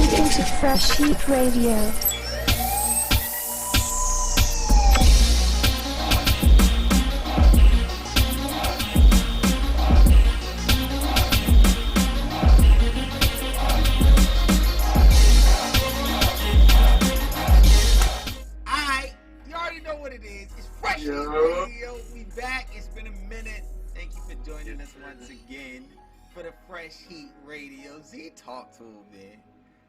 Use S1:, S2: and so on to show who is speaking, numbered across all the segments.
S1: tuned into Fresh Heat Radio.
S2: You already know what it is. It's Fresh Heat Radio. We back. It's been a minute. Thank you for joining us once again for the Fresh Heat Radio. Z, talk to him, man.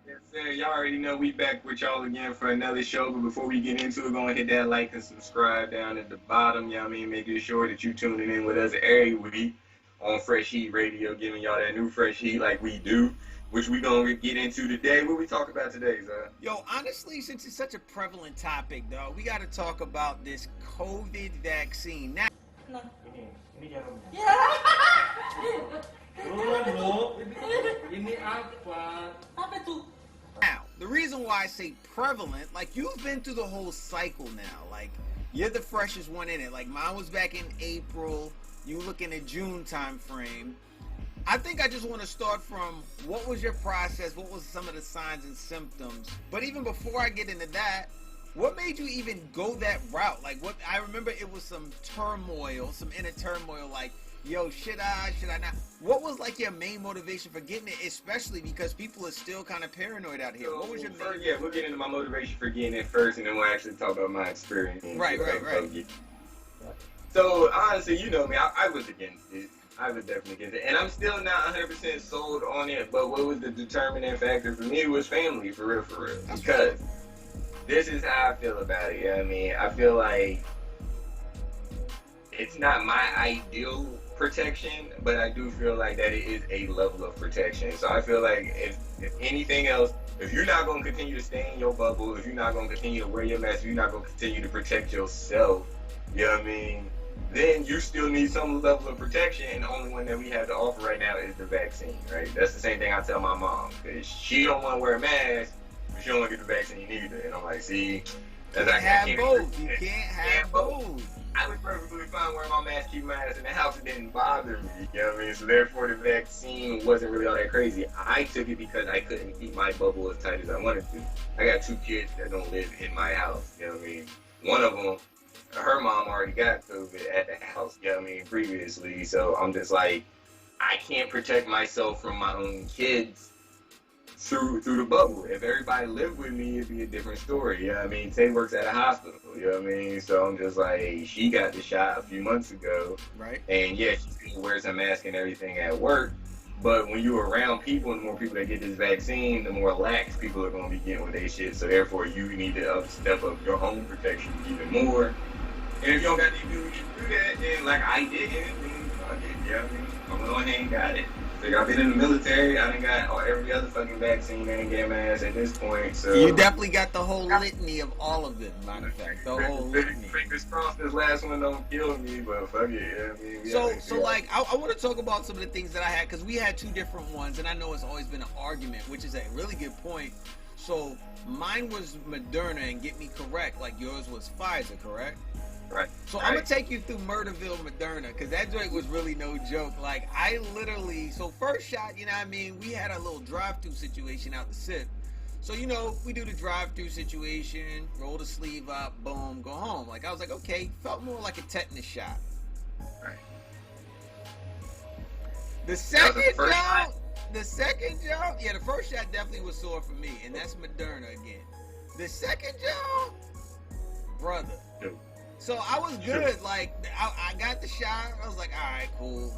S3: Yes, sir. Y'all already know we back with y'all again for another show. But before we get into it, go and hit that like and subscribe down at the bottom. You know what I mean? Making sure that you tuning in with us every week on Fresh Heat Radio, giving y'all that new Fresh Heat like we do, which we gonna get into today. What we talk about today, sir?
S2: Yo, honestly, since it's such a prevalent topic, though, we got to talk about this COVID vaccine. Now,
S4: Ini apa? Apa tuh?
S2: Now, the reason why I say prevalent, like, you've been through the whole cycle now. Like, you're the freshest one in it. Like, mine was back in April. You looking at June time frame. I think I just want to start from what was your process? What was some of the signs and symptoms? But even before I get into that, what made you even go that route? Like, what I remember, it was some turmoil, some inner turmoil. Like, yo, should I not? What was like your main motivation for getting it? Especially because people are still kind of paranoid out here.
S3: So,
S2: what was your main?
S3: Yeah, we'll get into my motivation for getting it first, and then we'll actually talk about my experience.
S2: Right.
S3: So honestly, you know me, I was against it. I was definitely against it, and I'm still not 100% sold on it. But what was the determining factor for me was family, for real. Because this is how I feel about it. You know what I mean? I feel like it's not my ideal protection, but I do feel like that it is a level of protection. So I feel like if anything else, if you're not going to continue to stay in your bubble, if you're not going to continue to wear your mask, if you're not going to continue to protect yourself, you know what I mean, then you still need some level of protection, and the only one that we have to offer right now is the vaccine, right? That's the same thing I tell my mom, because she don't want to wear a mask, but she don't want to get the vaccine either. And I'm like, see,
S2: You can't have both. You can't have both.
S3: I was perfectly fine wearing my mask, keeping my ass in the house. It didn't bother me, you know what I mean? So therefore, the vaccine wasn't really all that crazy. I took it because I couldn't keep my bubble as tight as I wanted to. I got 2 kids that don't live in my house, you know what I mean? One of them, her mom already got COVID at the house, you know what I mean, previously. So I'm just like, I can't protect myself from my own kids through the bubble. If everybody lived with me, it'd be a different story, you know what I mean? Tay works at a hospital, you know what I mean? So I'm just like, she got the shot a few months ago.
S2: Right.
S3: And yeah, she still wears a mask and everything at work. But when you're around people, and the more people that get this vaccine, the more lax people are going to be getting with their shit. So therefore, you need to step up your own protection even more. And if you don't got the ability to do that, then like I didn't, then fuck it, you know what I mean? I'm going ahead and got it. So I've been in the military, I done got every other fucking vaccine, I ain't get my ass at this point, so.
S2: You definitely got the whole litany of all of them, matter of fact, the whole litany.
S3: Fingers crossed this last one don't kill me, but fuck it, you know what I mean?
S2: So like, I want to talk about some of the things that I had, because we had 2 different ones, and I know it's always been an argument, which is a really good point. So mine was Moderna, and get me correct, like yours was Pfizer, correct?
S3: Right.
S2: So
S3: right.
S2: I'm gonna take you through Murderville Moderna, because that joint was really no joke. Like, I literally, so first shot, you know what I mean, we had a little drive-through situation out the SIP. So, you know, we do the drive-through situation, roll the sleeve up, boom, go home. Like, I was like, okay, felt more like a tetanus shot.
S3: Right.
S2: The second jump, yeah, the first shot definitely was sore for me, and that's Moderna again. The second jump, brother.
S3: Dude.
S2: So I was good. Like, I got the shot. I was like, all right, cool.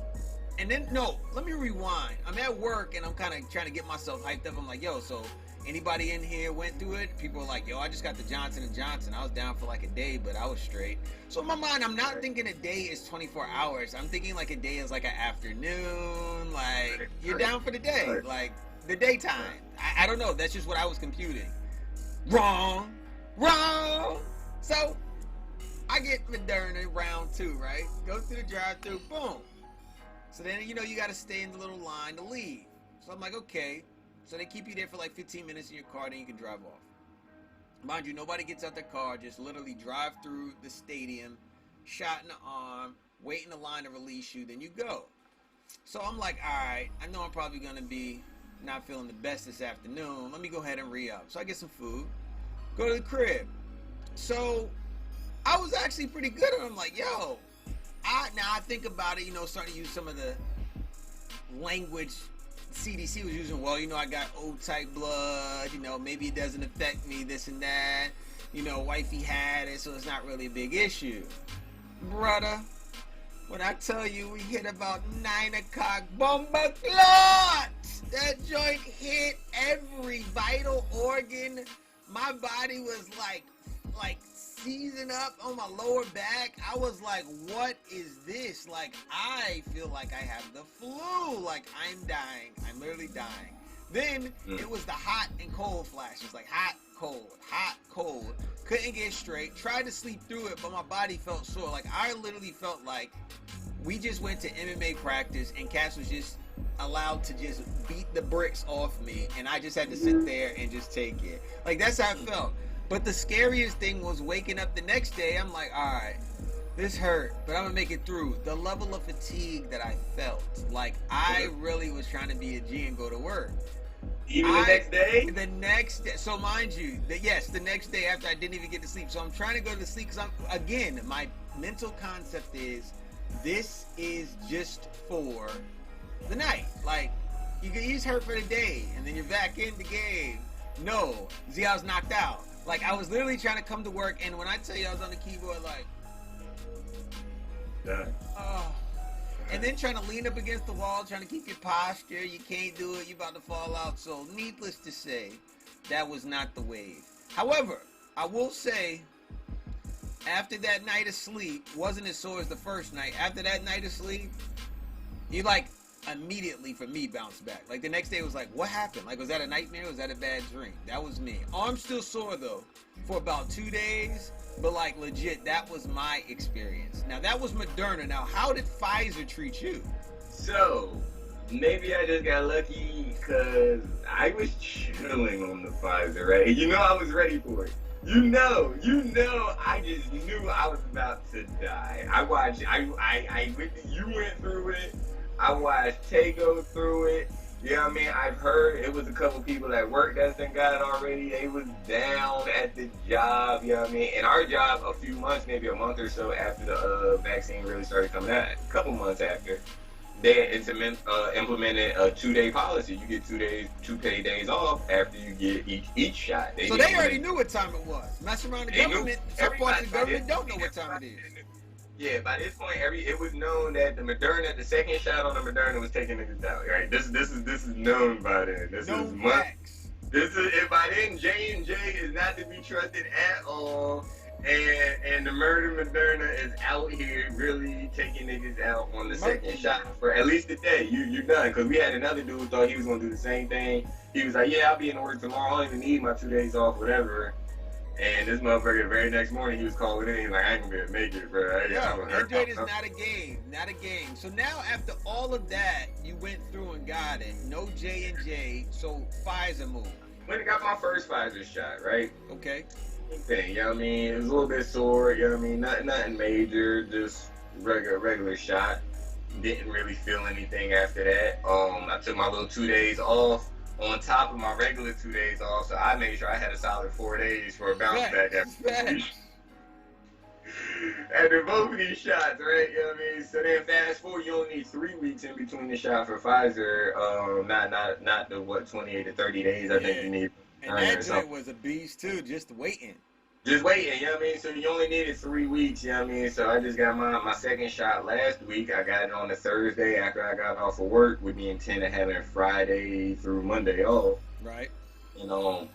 S2: And then, no, let me rewind. I'm at work, and I'm kind of trying to get myself hyped up. I'm like, yo, so anybody in here went through it? People are like, yo, I just got the Johnson & Johnson. I was down for like a day, but I was straight. So in my mind, I'm not thinking a day is 24 hours. I'm thinking like a day is like an afternoon. Like, you're down for the day. Like, the daytime. I don't know. That's just what I was computing. Wrong. So I get Moderna round 2, right? Go through the drive-through, boom. So then, you know, you got to stay in the little line to leave. So I'm like, okay. So they keep you there for like 15 minutes in your car, then you can drive off. Mind you, nobody gets out their car, just literally drive through the stadium, shot in the arm, wait in the line to release you, then you go. So I'm like, all right, I know I'm probably going to be not feeling the best this afternoon. Let me go ahead and re-up. So I get some food, go to the crib. So I was actually pretty good, and I'm like, yo, now I think about it, starting to use some of the language CDC was using. Well, I got O-type blood, maybe it doesn't affect me, this and that. Wifey had it, so it's not really a big issue. Brother, when I tell you we hit about 9 o'clock, bomba clot! That joint hit every vital organ. My body was like seizing up on my lower back. I was like, what is this? Like, I feel like I have the flu. Like, I'm dying. I'm literally dying. Then it was the hot and cold flashes. Like, hot, cold. Couldn't get straight. Tried to sleep through it, but my body felt sore. Like, I literally felt like we just went to MMA practice and Cass was just allowed to just beat the bricks off me, and I just had to sit there and just take it. Like, that's how I felt. But the scariest thing was waking up the next day. I'm like, all right, this hurt, but I'm gonna make it through. The level of fatigue that I felt, like I really was trying to be a G and go to work.
S3: Even the next day?
S2: The next day. So mind you, the next day after I didn't even get to sleep. So I'm trying to go to sleep because my mental concept is this is just for the night. Like, you get just hurt for the day and then you're back in the game. No, I was knocked out. Like, I was literally trying to come to work, and when I tell you I was on the keyboard like, oh. And then trying to lean up against the wall, trying to keep your posture. You can't do it. You're about to fall out. So needless to say, that was not the wave. However, I will say, after that night of sleep, wasn't as sore as the first night. After that night of sleep, you immediately for me bounced back. Like, the next day was like, what happened? Like, was that a nightmare? Was that a bad dream? That was me. Arm still sore though for about 2 days. But like, legit, that was my experience. Now, that was Moderna. Now, how did Pfizer treat you?
S3: So, maybe I just got lucky because I was chilling on the Pfizer, right? I was ready for it. I just knew I was about to die. I watched, you went through it. I watched Tay go through it. You know what I mean? I've heard it was a couple people at work that's done got it already. They was down at the job, you know what I mean? And our job, a few months, maybe a month or so after the vaccine really started coming out, a couple months after, they implemented a 2-day policy. You get 2 paid days off after you get each shot.
S2: So they already knew what time it was. Mess around the government, some parts of the government don't know what time it is.
S3: Yeah, by this point, it was known that the second shot on the Moderna was taking niggas down. Right? This is known by then. By then, J&J is not to be trusted at all, and the murder Moderna is out here really taking niggas out on the second shot for at least a day. You're done, because we had another dude who thought he was gonna do the same thing. He was like, yeah, I'll be in order tomorrow. I don't even need my 2 days off, whatever. And this motherfucker, the very next morning, he was calling in. He's like, I ain't gonna be able to make it, bro.
S2: Android is not a game. Not a game. So now, after all of that, you went through and got it. No J&J, so Pfizer moved.
S3: When I got my first Pfizer shot, right?
S2: Okay.
S3: Thing, you know what I mean? It was a little bit sore, you know what I mean? Nothing major, just regular shot. Didn't really feel anything after that. I took my little 2 days off on top of my regular 2 days off, so I made sure I had a solid 4 days for a bounce back after both of these shots, right? You know what I mean? So then fast forward, you only need 3 weeks in between the shot for Pfizer. Not the 28 to 30 days I think you need.
S2: And that joint was a beast too, just waiting.
S3: Just waiting, you know what I mean? So you only needed 3 weeks, you know what I mean? So I just got my second shot last week. I got it on a Thursday after I got off of work with the intent of having Friday through Monday off.
S2: Right.
S3: I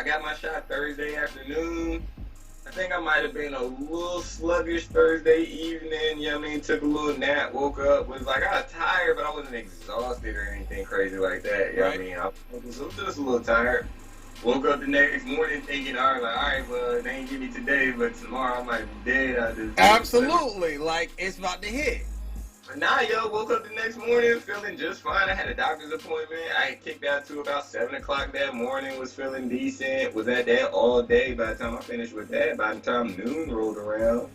S3: got my shot Thursday afternoon. I think I might have been a little sluggish Thursday evening, you know what I mean? Took a little nap, woke up, was like, I was tired, but I wasn't exhausted or anything crazy like that, you know what I mean? I was just a little tired. Woke up the next morning thinking, all right, well, they ain't give me today, but tomorrow I might be dead.
S2: Absolutely, like, it's about to hit.
S3: But nah, woke up the next morning feeling just fine. I had a doctor's appointment. I had kicked out to about 7 o'clock that morning, was feeling decent, was at that all day. By the time I finished with that, by the time noon rolled around,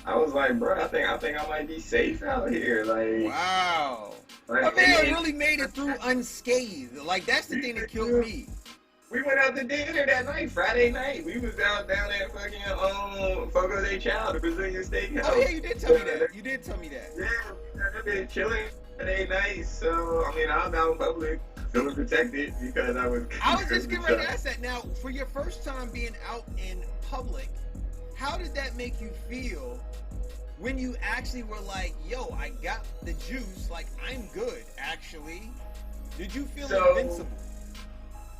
S3: I was like, bro, I think I might be safe out here. Like,
S2: wow.
S3: Right?
S2: My man really made it through unscathed. Like, that's the thing that killed me.
S3: We went out to dinner that night, Friday night. We was down at fucking Fogo de Chao, the Brazilian steakhouse.
S2: Oh yeah, you did tell me that. You did tell me that.
S3: Yeah, we been chilling Friday night. So I mean, I was out in public, feeling protected because I was
S2: just getting ready to ask that. Now, for your first time being out in public, how did that make you feel when you actually were like, yo, I got the juice, like I'm good, actually? Did you feel invincible?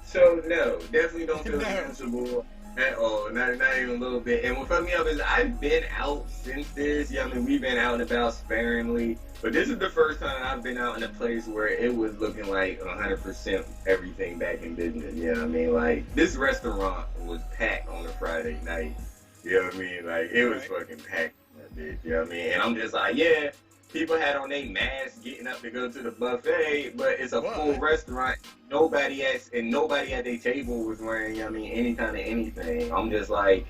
S3: So no, definitely don't feel invincible at all, not even a little bit. And what fucked me up is I've been out since this. Yeah, I mean we've been out and about sparingly, but this is the first time I've been out in a place where it was looking like 100% everything back in business. You know what I mean? Like this restaurant was packed on a Friday night. You know what I mean? Like it was fucking packed. You know what I mean? And I'm just like, yeah. People had on their masks getting up to go to the buffet, but it's a full restaurant. Nobody at their table was wearing, I mean, any kind of anything. I'm just like,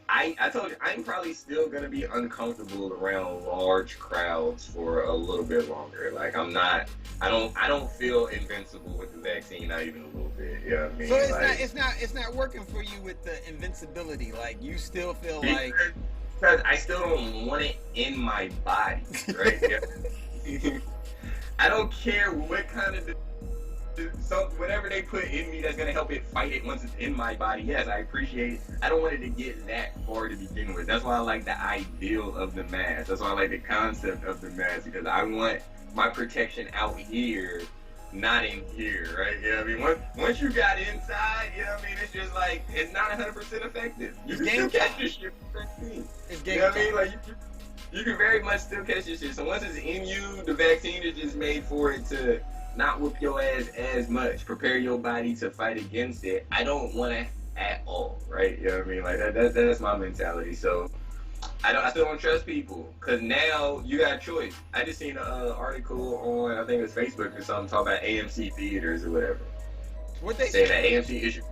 S3: I told you, I'm probably still gonna be uncomfortable around large crowds for a little bit longer. Like I don't feel invincible with the vaccine, not even a little bit. You know what I mean?
S2: So it's not working for you with the invincibility. Like you still feel like.
S3: Because I still don't want it in my body, right? I don't care what kind of whatever they put in me that's gonna help it fight it once it's in my body. Yes, I appreciate it. I don't want it to get that far to begin with. That's why I like the ideal of the mask. That's why I like the concept of the mask, because I want my protection out here, not in here, right? You know what I mean? Once you got inside, you know what I mean? It's just like, it's not 100% effective. You can still catch this shit with the vaccine. You know what I mean? Like, you can very much still catch this shit. So once it's in you, the vaccine is just made for it to not whoop your ass as much, prepare your body to fight against it. I don't want to at all, right? You know what I mean? Like, that's my mentality. So I still don't trust people, because now you got a choice. I just seen an article on, I think it was Facebook or something, talking about AMC theaters or whatever.
S2: What they
S3: say that AMC issued?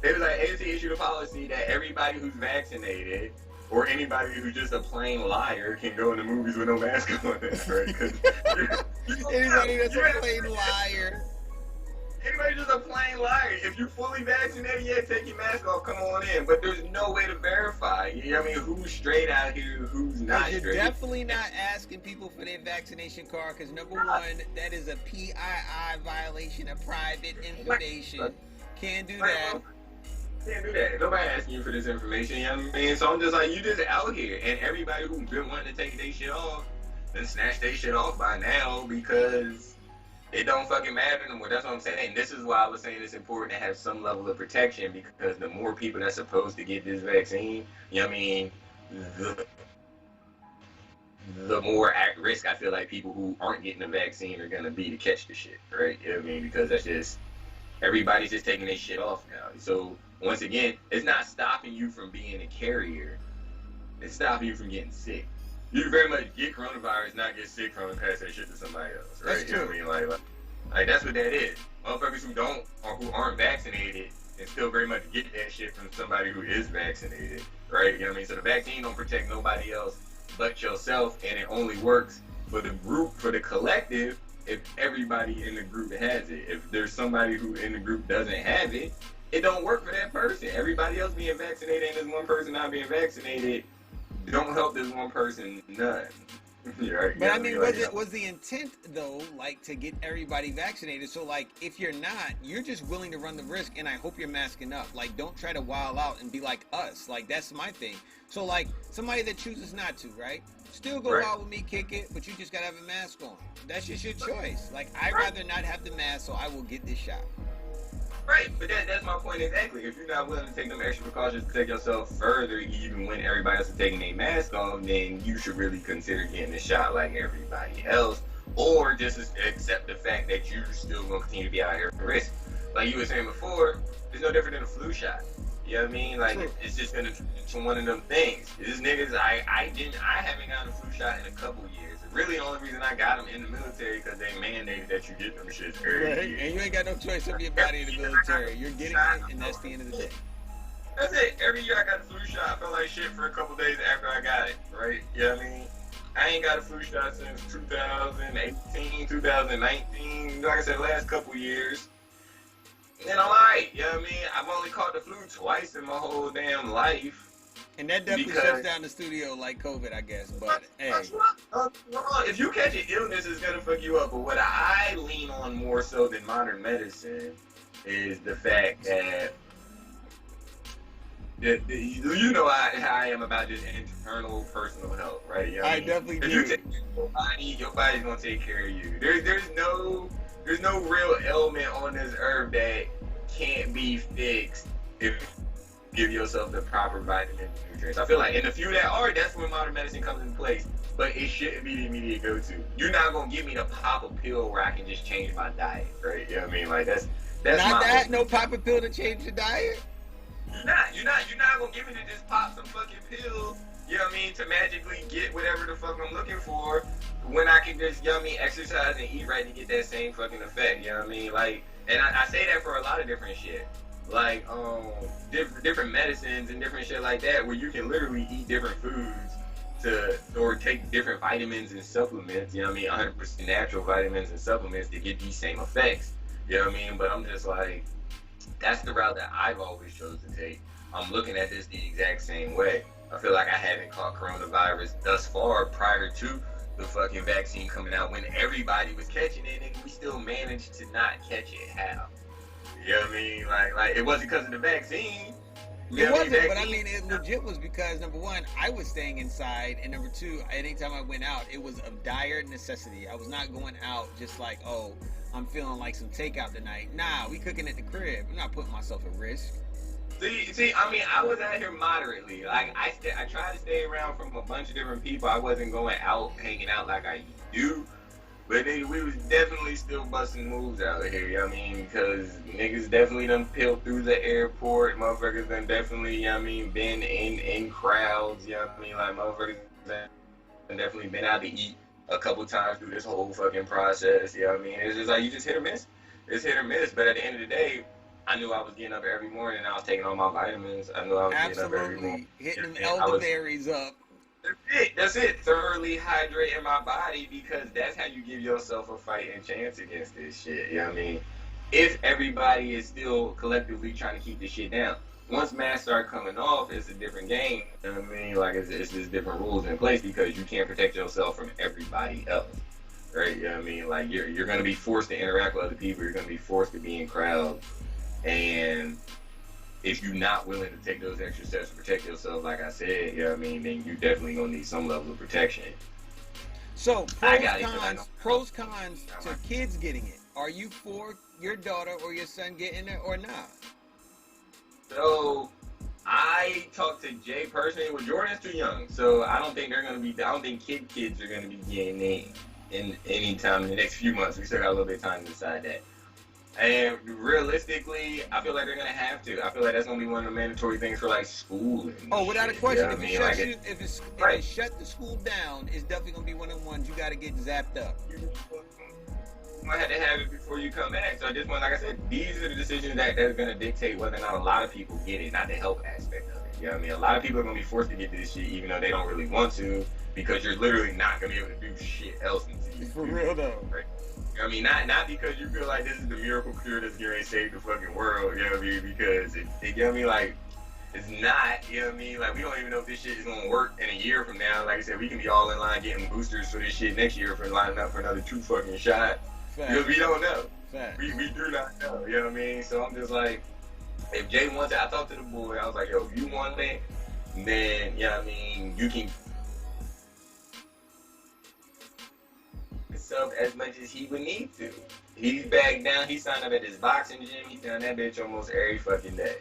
S3: It was like AMC issued a policy that everybody who's vaccinated or anybody who's just a plain liar can go in the movies with no mask on, right?
S2: Anybody that's a plain liar.
S3: Anybody just a plain liar. If you're fully vaccinated, yeah, take your mask off, come on in. But there's no way to verify. You know what I mean? Who's straight out here, who's not
S2: You're
S3: straight.
S2: definitely not asking people for their vaccination card, because number one, that is a PII violation of private information. Can't do that.
S3: Can't do that. Nobody asking you for this information, you know what I mean? So I'm just like, you just out here. And everybody who's been wanting to take their shit off, then snatch their shit off by now, because it don't fucking matter no more. That's what I'm saying. This is why I was saying it's important to have some level of protection, because the more people that's supposed to get this vaccine, you know what I mean, the more at risk I feel like people who aren't getting the vaccine are going to be to catch the shit, right? You know what I mean? Because that's just, everybody's just taking their shit off now. So once again, it's not stopping you from being a carrier. It's stopping you from getting sick. You can very much get coronavirus, not get sick from it, pass that shit to somebody else, right?
S2: That's
S3: you know what I mean? Like that's what that is. Motherfuckers who don't or who aren't vaccinated and still very much get that shit from somebody who is vaccinated, right? You know what I mean? So the vaccine don't protect nobody else but yourself, and it only works for the group, for the collective, if everybody in the group has it. If there's somebody who in the group doesn't have it, it don't work for that person. Everybody else being vaccinated and there's one person not being vaccinated don't help this one person none. Right?
S2: But I mean, was the intent though, like, to get everybody vaccinated? So like, if you're not, you're just willing to run the risk, and I hope you're masking up. Like, don't try to wild out and be like us. Like, that's my thing. So like, somebody that chooses not to, right? Still go out with me, kick it, but you just gotta have a mask on. That's just your choice. Like, I'd rather not have the mask, so I will get this shot.
S3: Right, but that's my point exactly. If you're not willing to take them extra precautions to take yourself further, even when everybody else is taking their mask off, then you should really consider getting the shot like everybody else, or just accept the fact that you're still going to continue to be out here at risk. Like you were saying before, it's no different than a flu shot. You know what I mean? Like, it's just going to one of them things. These niggas, I haven't gotten a flu shot in a couple years. Really, the only reason I got them in the military because they mandated that you get them shits early.
S2: Right. And you ain't got no choice of your body in the military. You're getting it, and that's the end of the day.
S3: That's it. Every year I got the flu shot. I felt like shit for a couple days after I got it, right? You know what I mean? I ain't got a flu shot since 2018, 2019. Like I said, the last couple years. And I'm alright, you know what I mean? I've only caught the flu twice in my whole damn life.
S2: And that definitely shuts down the studio like COVID, I guess. But hey,
S3: if you catch an illness, it's gonna fuck you up. But what I lean on more so than modern medicine is the fact that you know how I am about just internal personal health, right? You know what I mean?
S2: definitely
S3: if
S2: do.
S3: You take your body's gonna take care of you. There's no real ailment on this earth that can't be fixed if you give yourself the proper vitamins and nutrients. I feel like in the few that are, that's when modern medicine comes into place. But it shouldn't be the immediate go-to. You're not gonna give me to pop a pill where I can just change my diet, right? You know what I mean? Like that's
S2: not that
S3: hope.
S2: no pop a pill to change your diet.
S3: You're not gonna give me to just pop some fucking pills, you know what I mean, to magically get whatever the fuck I'm looking for when I can just, you know what I mean, exercise and eat right to get that same fucking effect, you know what I mean? Like, and I say that for a lot of different shit. Like, different medicines and different shit like that, where you can literally eat different foods or take different vitamins and supplements, you know what I mean, 100% natural vitamins and supplements to get these same effects, you know what I mean? But I'm just like, that's the route that I've always chosen to take. I'm looking at this the exact same way. I feel like I haven't caught coronavirus thus far prior to the fucking vaccine coming out when everybody was catching it and we still managed to not catch it. How? You know what I mean? Like it wasn't because of the vaccine.
S2: It wasn't, but I mean, it legit was because, number one, I was staying inside, and number two, anytime I went out, it was of dire necessity. I was not going out just like, oh, I'm feeling like some takeout tonight. Nah, we cooking at the crib. I'm not putting myself at risk.
S3: See, I mean, I was out here moderately. Like, I tried to stay around from a bunch of different people. I wasn't going out, hanging out like I do. But we was definitely still busting moves out here, you know what I mean? Because niggas definitely done peeled through the airport. Motherfuckers done definitely, you know what I mean, been in crowds, you know what I mean? Like, motherfuckers done definitely been out to eat a couple times through this whole fucking process, you know what I mean? It's just like, you just hit or miss. It's hit or miss, but at the end of the day, I knew I was getting up every morning and I was taking all my vitamins. I knew I was getting up every morning.
S2: Hitting them elderberries up.
S3: That's it. Thoroughly hydrating my body because that's how you give yourself a fighting chance against this shit. You know what I mean? If everybody is still collectively trying to keep this shit down. Once masks start coming off, it's a different game. You know what I mean? Like, it's just different rules in place because you can't protect yourself from everybody else. Right? You know what I mean? Like, you're going to be forced to interact with other people. You're going to be forced to be in crowds. And if you're not willing to take those extra steps to protect yourself, like I said, you know what I mean, then you definitely gonna need some level of protection.
S2: So pros cons to kids getting it. Are you for your daughter or your son getting it or not?
S3: So I talked to Jay personally. Well, Jordan's too young, so I don't think kids are gonna be getting it in any time in the next few months. We still got a little bit of time to decide that. And realistically, I feel like they're gonna have to. I feel like that's gonna be one of the mandatory things for like school.
S2: Oh, without a question.
S3: You know
S2: If it shut the school down, it's definitely gonna be one of the ones you gotta get zapped up.
S3: You might have to have it before you come back. So I just want, like I said, these are the decisions that are gonna dictate whether or not a lot of people get it, not the health aspect of it. You know what I mean? A lot of people are gonna be forced to get this shit even though they don't really want to, because you're literally not gonna be able to do shit else until you
S2: For real though.
S3: Right? I mean, not because you feel like this is the miracle cure that's gonna save the fucking world, you know what I mean? Because you know what I mean? Like, it's not, you know what I mean? Like, we don't even know if this shit is gonna work in a year from now. Like I said, we can be all in line getting boosters for this shit next year for lining up for another 2 fucking shots. Because we don't know. We do not know, you know what I mean? So I'm just like, if Jay wants it, I talked to the boy, I was like, yo, if you want it, then, you know what I mean, you can himself as much as he would need to. He's back down, he signed up at this boxing gym, he's done that bitch almost every fucking day.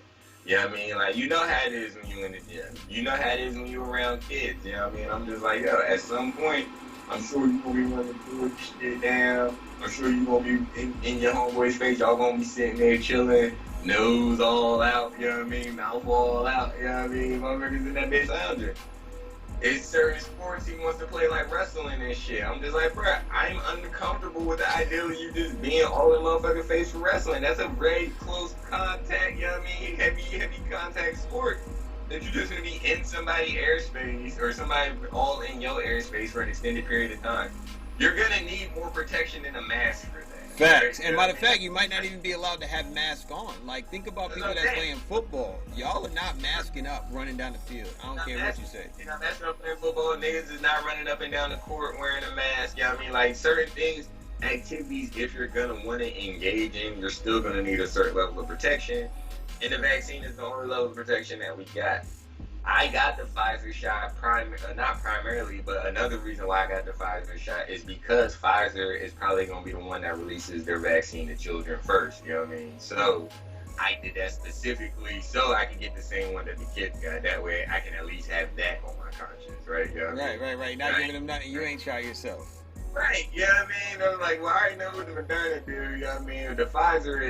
S3: You know what I mean? Like, you know how it is when you in the gym. You know how it is when you around kids, you know what I mean? I'm just like, yo, at some point, I'm sure you gonna be running through shit down. I'm sure you gonna be in your homeboy's face, y'all gonna be sitting there chilling, nose all out, you know what I mean? Mouth all out, you know what I mean? Motherfuckers in that bitch lounging. It's certain sports he wants to play like wrestling and shit. I'm just like, bruh, I'm uncomfortable with the idea of you just being all in motherfucking face for wrestling. That's a very close contact, you know what I mean? Heavy contact sport. that you're just gonna be in somebody's airspace or somebody all in your airspace for an extended period of time. You're gonna need more protection than a mask for that.
S2: Facts. And matter of fact, you might not even be allowed to have masks on. Like, think about people that's playing football. Y'all are not masking up running down the field. I don't care what you say.
S3: You're not masking up playing football. Niggas is not running up and down the court wearing a mask. You know what I mean? Like, certain things, activities, if you're gonna want to engage in, you're still gonna need a certain level of protection. And the vaccine is the only level of protection that we got. I got the Pfizer shot, not primarily, but another reason why I got the Pfizer shot is because Pfizer is probably going to be the one that releases their vaccine to children first, you know what I mean? So I did that specifically so I can get the same one that the kids got. That way I can at least have that on my conscience, right? You know what I mean?
S2: Right. Not giving them nothing. You ain't try yourself.
S3: Right, you know what I mean? I was like, well, I already know what the Moderna do, you know what I mean? The Pfizer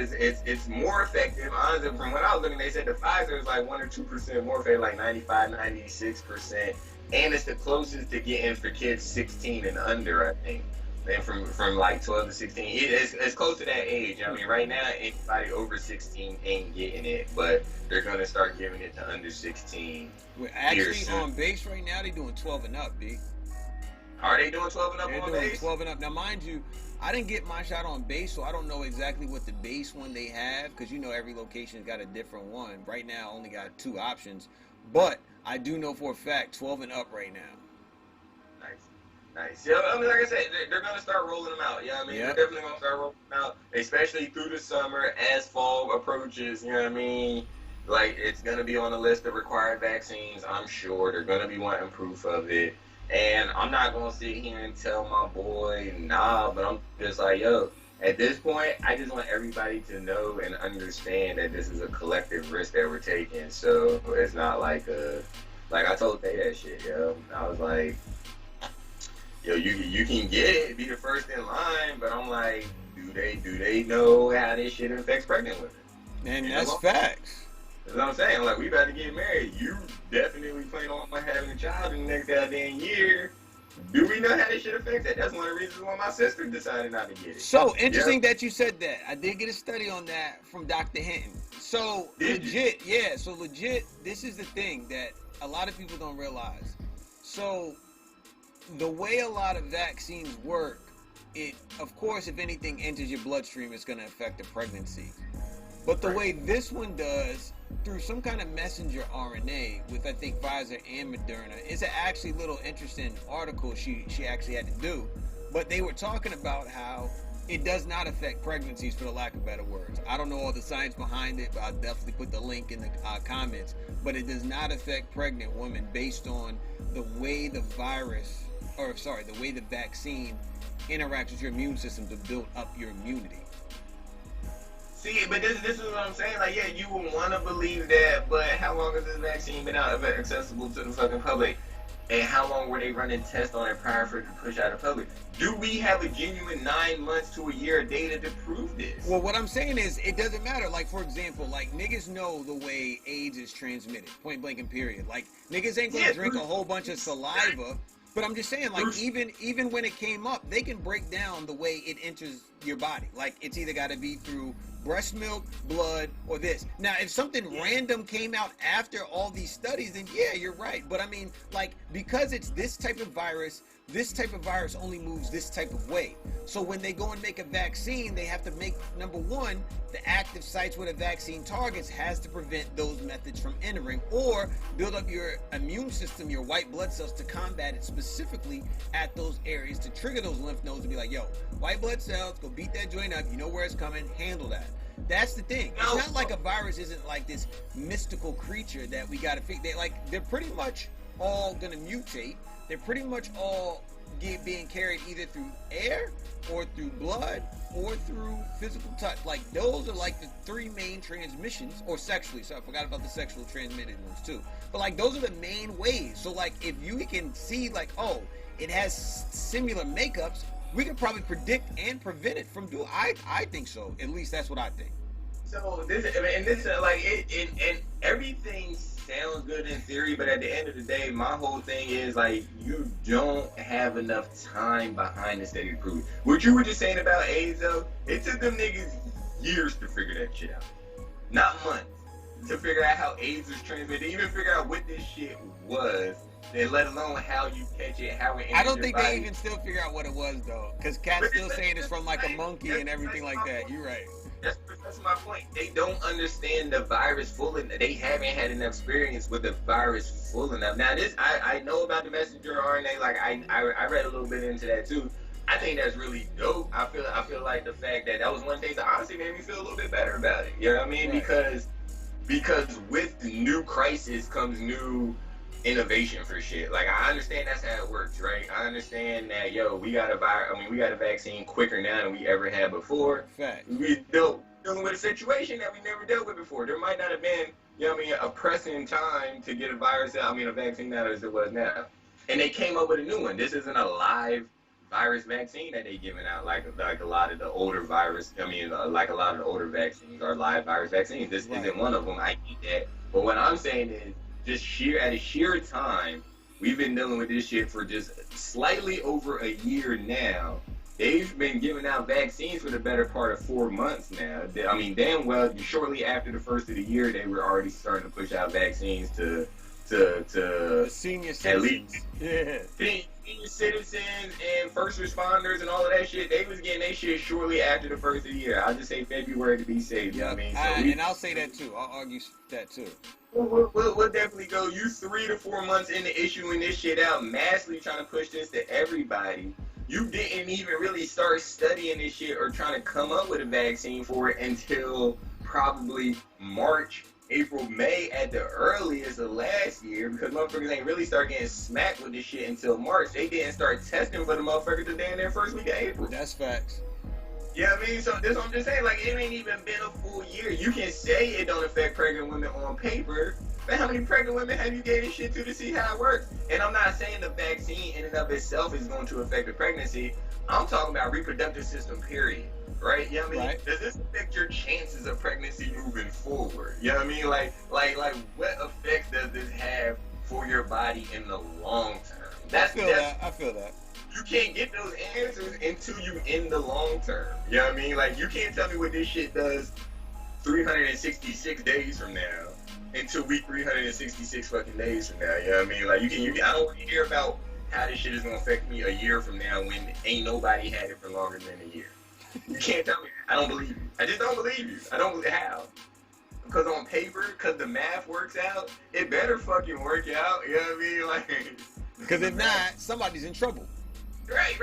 S3: it's more effective. Honestly, from when I was looking, they said the Pfizer is like 1 or 2% more effective, like 95, 96%. And it's the closest to getting for kids 16 and under, I think. And from like 12 to 16, it's close to that age. I mean, right now, anybody over 16 ain't getting it, but they're going to start giving it to under 16.
S2: Well, actually, on base right now, they're doing 12 and up, B.
S3: Are they doing 12 and up
S2: They're
S3: on
S2: doing
S3: base?
S2: 12 and up. Now, mind you, I didn't get my shot on base, so I don't know exactly what the base one they have, because you know every location's got a different one. Right now, I only got 2 options, but I do know for a fact 12 and up right now.
S3: Nice. Yeah, I mean, like I said, they're going to start rolling them out. You know what I mean?
S2: Yep.
S3: They're definitely going to start rolling them out, especially through the summer as fall approaches. You know what I mean? Like, it's going to be on the list of required vaccines, I'm sure. They're going to be wanting proof of it. And I'm not going to sit here and tell my boy, nah, but I'm just like, yo, at this point, I just want everybody to know and understand that this is a collective risk that we're taking. So it's not like I told Tay that shit, yo. I was like, yo, you can get it, be the first in line, but I'm like, do they know how this shit affects pregnant women?
S2: And that's facts.
S3: That's what I'm saying. Like, we about to get married. You definitely plan on having a child in the next goddamn year. Do we know how this shit affects that? That's one of the reasons why my sister decided not to get it.
S2: So interesting that you said that. I did get a study on that from Dr. Hinton. So legit, this is the thing that a lot of people don't realize. So the way a lot of vaccines work, it, of course, if anything enters your bloodstream, it's going to affect the pregnancy. But the way this one does, through some kind of messenger RNA with, I think, Pfizer and Moderna, it's an actually little interesting article she actually had to do. But they were talking about how it does not affect pregnancies, for the lack of better words. I don't know all the science behind it, but I'll definitely put the link in the comments. But it does not affect pregnant women based on the way the the way the vaccine interacts with your immune system to build up your immunity.
S3: See, but this is what I'm saying. Like, yeah, you would want to believe that, but how long has this vaccine been out accessible to the fucking public? And how long were they running tests on it prior for it to push out of public? Do we have a genuine 9 months to a year of data to prove this?
S2: Well, what I'm saying is, it doesn't matter. Like, for example, like, niggas know the way AIDS is transmitted, point blank and period. Like, niggas ain't gonna drink a whole bunch of saliva. But I'm just saying, like, even when it came up, they can break down the way it enters your body. Like, it's either got to be through breast milk, blood, or this. Now, if something random came out after all these studies, then yeah, you're right. But I mean, like, because it's this type of virus only moves this type of way. So when they go and make a vaccine, they have to make, number one, the active sites where the vaccine targets has to prevent those methods from entering, or build up your immune system, your white blood cells, to combat it specifically at those areas, to trigger those lymph nodes and be like, yo, white blood cells, go beat that joint up, you know where it's coming, handle that. That's the thing. It's not like a virus isn't like this mystical creature that we gotta fix. They're pretty much all gonna mutate. They're pretty much all being carried either through air or through blood or through physical touch. Like, those are like the 3 main transmissions, or sexually. So I forgot about the sexual transmitted ones too. But like, those are the main ways. So like, if you can see like, oh, it has similar makeups, we can probably predict and prevent it from doing. I think so. At least that's what I think.
S3: So this, like, and everything sounds good in theory, but at the end of the day, my whole thing is like, you don't have enough time behind the study to prove it. What you were just saying about AIDS, though, it took them niggas years to figure that shit out, not months. to figure out how AIDS was transmitted, to even figure out what this shit was, and let alone how you catch it, how it enters
S2: I don't
S3: your
S2: think
S3: body.
S2: they even still figure out what it was though, because Cat's still saying it's from like a monkey and everything like that. You're right.
S3: That's my point. They don't understand the virus full enough. They haven't had an experience with the virus full enough. Now, this I know about the messenger RNA. Like I read a little bit into that too. I think that's really dope. I feel like the fact that was one thing that honestly made me feel a little bit better about it. You know what I mean?
S2: Right.
S3: Because with new crisis comes new innovation for shit. Like I understand that's how it works, right? I understand that we got a vaccine quicker now than we ever had before.
S2: Fact.
S3: We dealing with a situation that we never dealt with before. There might not have been, a pressing time to get a vaccine out as it was now. And they came up with a new one. This isn't a live virus vaccine that they giving out like a lot of the older like a lot of the older vaccines are live virus vaccines. This isn't one of them. I get that. But what I'm saying is just at a sheer time, we've been dealing with this shit for just slightly over a year now. They've been giving out vaccines for the better part of 4 months now. Damn well, shortly after the first of the year, they were already starting to push out vaccines to
S2: the senior citizens.
S3: Senior citizens and first responders and all of that shit. They was getting that shit shortly after the first of the year. I'll just say February to be safe. You know what I mean?
S2: And I'll say that too. I'll argue that too.
S3: We'll definitely go. You 3 to 4 months into issuing this shit out, massively trying to push this to everybody. You didn't even really start studying this shit or trying to come up with a vaccine for it until probably March, April, May at the earliest of last year, because motherfuckers ain't really start getting smacked with this shit until March. They didn't start testing for the motherfuckers the day in their first week of April.
S2: That's facts.
S3: Yeah, I mean, so this what I'm just saying, like, it ain't even been a full year. You can say it don't affect pregnant women on paper, but how many pregnant women have you gave this shit to see how it works? And I'm not saying the vaccine in and of itself is going to affect the pregnancy. I'm talking about reproductive system, period. Right? You know what I mean?
S2: Right.
S3: Does this affect your chances of pregnancy moving forward? You know what I mean? Like what effects does this have for your body in the long term?
S2: I feel that.
S3: You can't get those answers until you in the long term. You know what I mean? Like, you can't tell me what this shit does 366 days from now until week 366 fucking days from now. You know what I mean? Like, I don't want to hear about how this shit is going to affect me a year from now when ain't nobody had it for longer than a year. You can't tell me. I don't believe you. I just don't believe you. I don't believe how. Because on paper, because the math works out, it better fucking work out. You know what I mean? Like,
S2: because if not, somebody's in trouble.
S3: Right.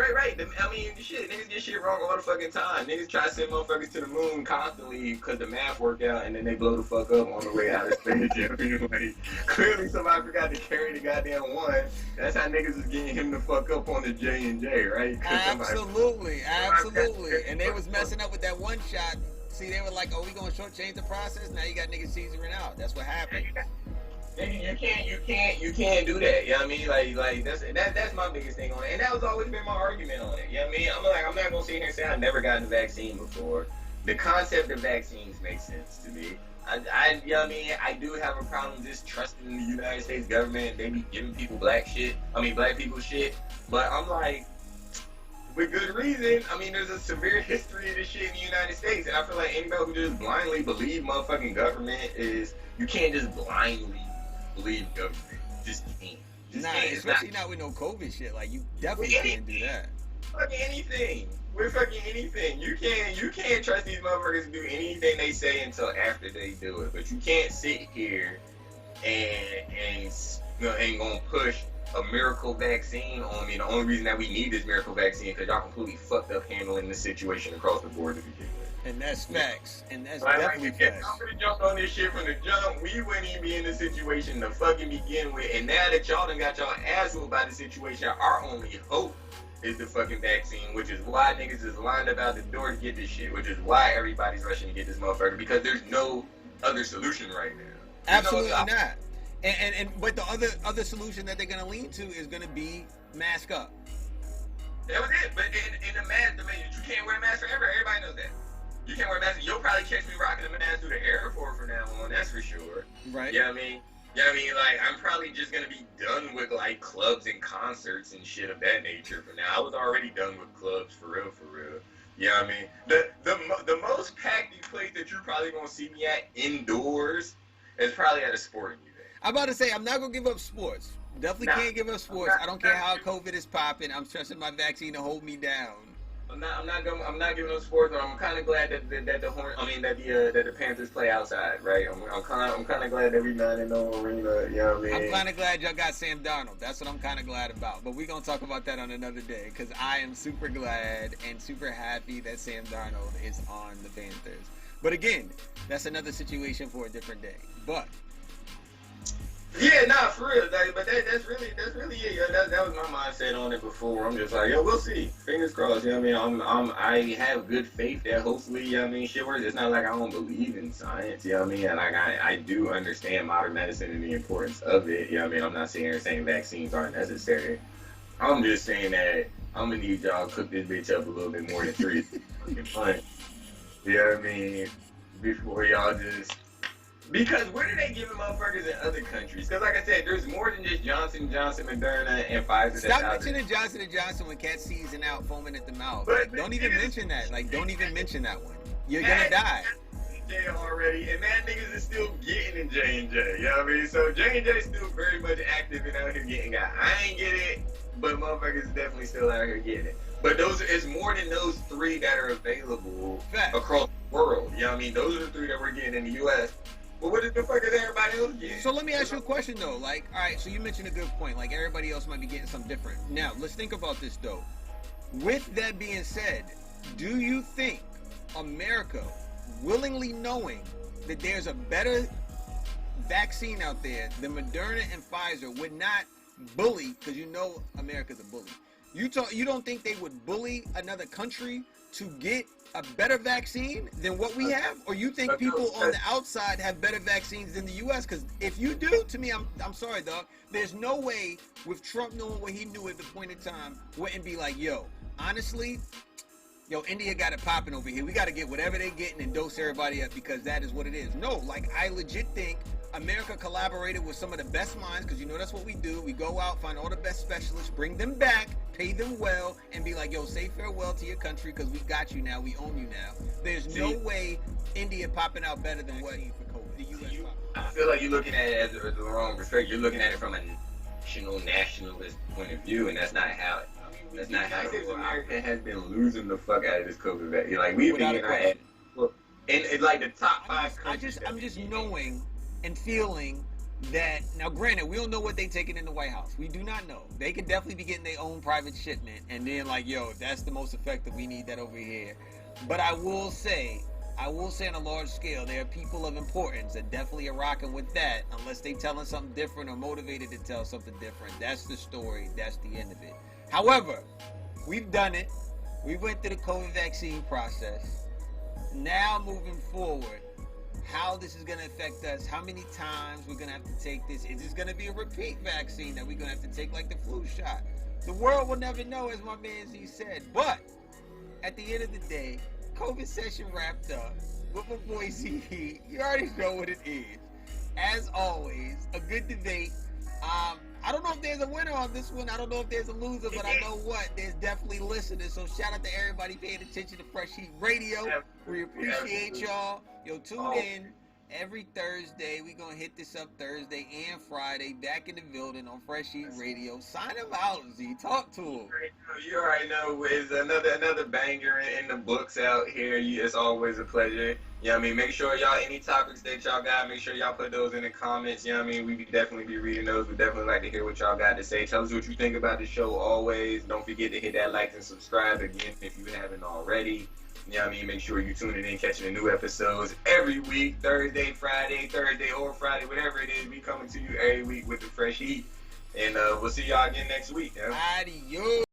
S3: Shit, niggas get shit wrong all the fucking time. Niggas try to send motherfuckers to the moon constantly because the math worked out, and then they blow the fuck up on the way out of space. You know what I mean? Like, clearly somebody forgot to carry the goddamn one. That's how niggas is getting him the fuck up on the J&J, right?
S2: Absolutely. And they was messing up with that one shot. See, they were like, "Oh, we gonna shortchange the process." Now you got niggas seizuring out. That's what happened.
S3: Nigga, you can't do that. You know what I mean? Like that's my biggest thing on it. And that was always been my argument on it. You know what I mean? I'm not gonna sit here and say I've never gotten a vaccine before. The concept of vaccines makes sense to me. You know what I mean? I do have a problem just trusting the United States government. They be giving people black people shit. But I'm like, with good reason. I mean, there's a severe history of this shit in the United States. And I feel like anybody who just blindly believe motherfucking government you can't just blindly believe government. Just can't.
S2: Especially not with no COVID shit. Like, you definitely can't do that.
S3: Fucking anything. With fucking anything. You can't trust these motherfuckers to do anything they say until after they do it. But you can't sit here and gonna push a miracle vaccine on me. The only reason that we need this miracle vaccine is because y'all completely fucked up handling the situation across the board to begin with.
S2: And that's facts. And that's
S3: like,
S2: definitely facts.
S3: If y'all could have jumped on this shit from the jump, we wouldn't even be in the situation to fucking begin with. And now that y'all done got y'all ass whooped by the situation, our only hope is the fucking vaccine, which is why niggas is lined up out the door to get this shit, which is why everybody's rushing to get this motherfucker, because there's no other solution right now.
S2: Absolutely not. But the other solution that they're gonna lean to is gonna be mask up.
S3: That was it. But in the mask, you can't wear a mask forever. Everybody knows that. You can't wear a mask. You'll probably catch me rocking a mask through the airport from now on. That's for sure.
S2: Right.
S3: You know what I mean? You know what I mean? Like, I'm probably just gonna be done with like clubs and concerts and shit of that nature for now. I was already done with clubs for real. You know what I mean? The most packed place that you're probably gonna see me at indoors It's probably at a sporting event.
S2: I'm about to say, I'm not going to give up sports. Definitely can't give up sports. I don't care how COVID is popping. I'm trusting my vaccine to hold me down.
S3: I'm not giving up sports, but I'm kind of glad that the Panthers play outside, right? I'm kind of glad that we not in no arena. You know what I mean?
S2: I'm kind of glad y'all got Sam Darnold. That's what I'm kind of glad about. But we're gonna talk about that on another day, because I am super glad and super happy that Sam Darnold is on the Panthers. But again, that's another situation for a different day. But
S3: yeah, nah, for real. But that's really it. Yeah, that was my mindset on it before. I'm just like, yo, we'll see. Fingers crossed. You know what I mean? I have good faith that hopefully, you know what I mean, shit works. It's not like I don't believe in science. You know what I mean? And like I do understand modern medicine and the importance of it. You know what I mean? I'm not sitting here saying vaccines aren't necessary. I'm just saying that I'm gonna need y'all to cook this bitch up a little bit more than 3 months. You know what I mean? Before y'all just. Because where do they give them motherfuckers in other countries? Because like I said, there's more than just Johnson & Johnson, Moderna, and Pfizer.
S2: Stop mentioning Johnson & Johnson when Cat season out, foaming at the mouth. Like, don't even mention that. Like, don't even mention that one. You're gonna die.
S3: J already, and that niggas is still getting in J&J. You know what I mean? So J&J is still very much active and out here getting got. I ain't get it, but motherfuckers is definitely still out here getting it. But it's more than those 3 that are available across the world. You know what I mean? Those are the 3 that we're getting in the U.S. Well, what the fuck is everybody else getting?
S2: So let me ask you a question, though. Like, all right, so you mentioned a good point. Like, everybody else might be getting something different. Now, let's think about this, though. With that being said, do you think America, willingly knowing that there's a better vaccine out there than Moderna and Pfizer, would not bully, because you know America's a bully. You don't think they would bully another country to get a better vaccine than what we have? Or you think people on the outside have better vaccines than the U.S.? Because if you do, to me, I'm sorry, dog. There's no way, with Trump knowing what he knew at the point in time, wouldn't be like, yo, honestly, India got it popping over here. We got to get whatever they're getting and dose everybody up, because that is what it is. No, like, I legit think America collaborated with some of the best minds, because that's what we do. We go out, find all the best specialists, bring them back, pay them well, and be like, yo, say farewell to your country, because we got you now, we own you now. There's no way India popping out better than what for COVID. The US
S3: I feel like you're looking at it as the wrong perspective. You're looking at it from a nationalist point of view, and that's not how it. That's not how it. America has been losing the fuck out of this COVID vaccine. Like, we've been getting our ass. And like the top 5 countries.
S2: I'm just knowing and feeling that, now granted, we don't know what they taking in the White House. We do not know. They could definitely be getting their own private shipment, and then like, yo, that's the most effective, we need that over here. But I will say on a large scale, there are people of importance that definitely are rocking with that, unless they telling something different or motivated to tell something different. That's the story. That's the end of it. However, we've done it. We went through the COVID vaccine process. Now moving forward, how this is going to affect us, how many times we're going to have to take this. Is this going to be a repeat vaccine that we're going to have to take like the flu shot? The world will never know, as my man Z said. But at the end of the day, COVID session wrapped up with my boy Z Heat. You already know what it is. As always, a good debate. I don't know if there's a winner on this one. I don't know if there's a loser, but I know what, there's definitely listeners. So shout out to everybody paying attention to Fresh Heat Radio. We appreciate y'all. Yo, tune in every Thursday. We're going to hit this up Thursday and Friday. Back in the building on Fresh Heat Radio. Sign them out, Z. Talk to them.
S3: You already know, it's another banger in the books out here. It's always a pleasure. You know what I mean? Make sure y'all, any topics that y'all got, make sure y'all put those in the comments. You know what I mean? We definitely be reading those. We definitely like to hear what y'all got to say. Tell us what you think about the show always. Don't forget to hit that like and subscribe again if you haven't already. You know what I mean? Make sure you tuning in, catching the new episodes every week, Thursday or Friday, whatever it is. We coming to you every week with the Fresh Heat. And we'll see y'all again next week. Yeah?
S2: Adios.